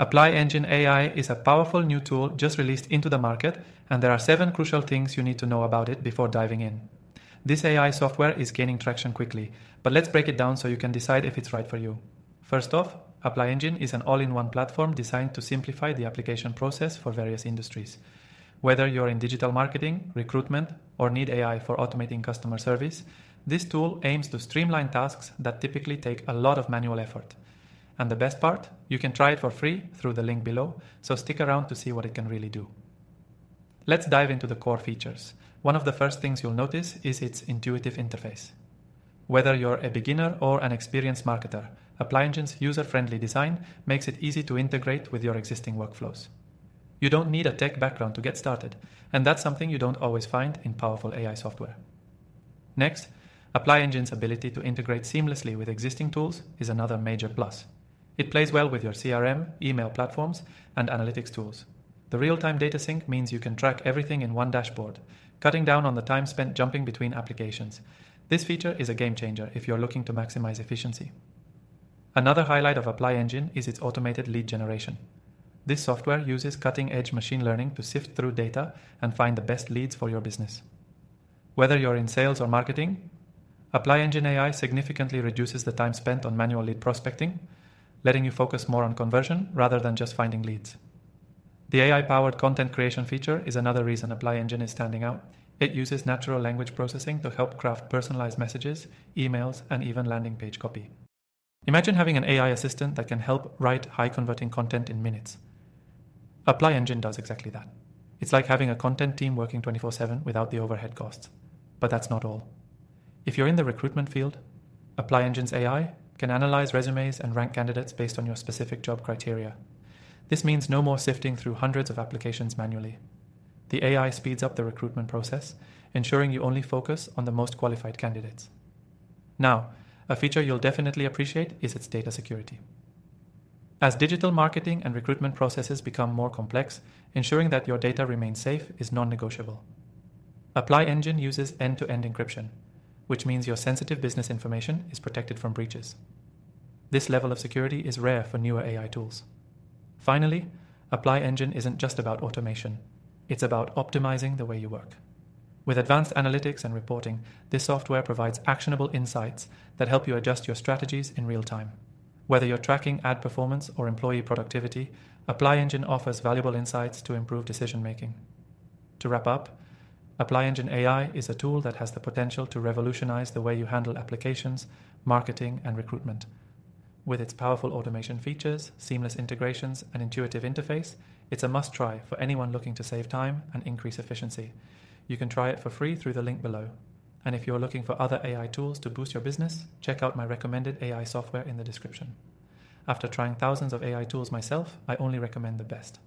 ApplyEngine AI is a powerful new tool just released into the market, and there are 7 crucial things you need to know about it before diving in. This AI software is gaining traction quickly, but let's break it down so you can decide if it's right for you. First off, ApplyEngine is an all-in-one platform designed to simplify the application process for various industries. Whether you're in digital marketing, recruitment, or need AI for automating customer service, this tool aims to streamline tasks that typically take a lot of manual effort. And the best part, you can try it for free through the link below, so stick around to see what it can really do. Let's dive into the core features. One of the first things you'll notice is its intuitive interface. Whether you're a beginner or an experienced marketer, ApplyEngine's user-friendly design makes it easy to integrate with your existing workflows. You don't need a tech background to get started, and that's something you don't always find in powerful AI software. Next, ApplyEngine's ability to integrate seamlessly with existing tools is another major plus. It plays well with your CRM, email platforms, and analytics tools. The real-time data sync means you can track everything in one dashboard, cutting down on the time spent jumping between applications. This feature is a game changer if you're looking to maximize efficiency. Another highlight of ApplyEngine is its automated lead generation. This software uses cutting-edge machine learning to sift through data and find the best leads for your business. Whether you're in sales or marketing, ApplyEngine AI significantly reduces the time spent on manual lead prospecting, letting you focus more on conversion rather than just finding leads. The AI-powered content creation feature is another reason ApplyEngine is standing out. It uses natural language processing to help craft personalized messages, emails, and even landing page copy. Imagine having an AI assistant that can help write high-converting content in minutes. ApplyEngine does exactly that. It's like having a content team working 24/7 without the overhead costs. But that's not all. If you're in the recruitment field, ApplyEngine's AI can analyze resumes and rank candidates based on your specific job criteria. This means no more sifting through hundreds of applications manually. The AI speeds up the recruitment process, ensuring you only focus on the most qualified candidates. Now, a feature you'll definitely appreciate is its data security. As digital marketing and recruitment processes become more complex, ensuring that your data remains safe is non-negotiable. ApplyEngine uses end-to-end encryption, which means your sensitive business information is protected from breaches. This level of security is rare for newer AI tools. Finally, ApplyEngine isn't just about automation. It's about optimizing the way you work. With advanced analytics and reporting, this software provides actionable insights that help you adjust your strategies in real time. Whether you're tracking ad performance or employee productivity, ApplyEngine offers valuable insights to improve decision-making. To wrap up, ApplyEngine AI is a tool that has the potential to revolutionize the way you handle applications, marketing, and recruitment. With its powerful automation features, seamless integrations, and intuitive interface, it's a must-try for anyone looking to save time and increase efficiency. You can try it for free through the link below. And if you're looking for other AI tools to boost your business, check out my recommended AI software in the description. After trying thousands of AI tools myself, I only recommend the best.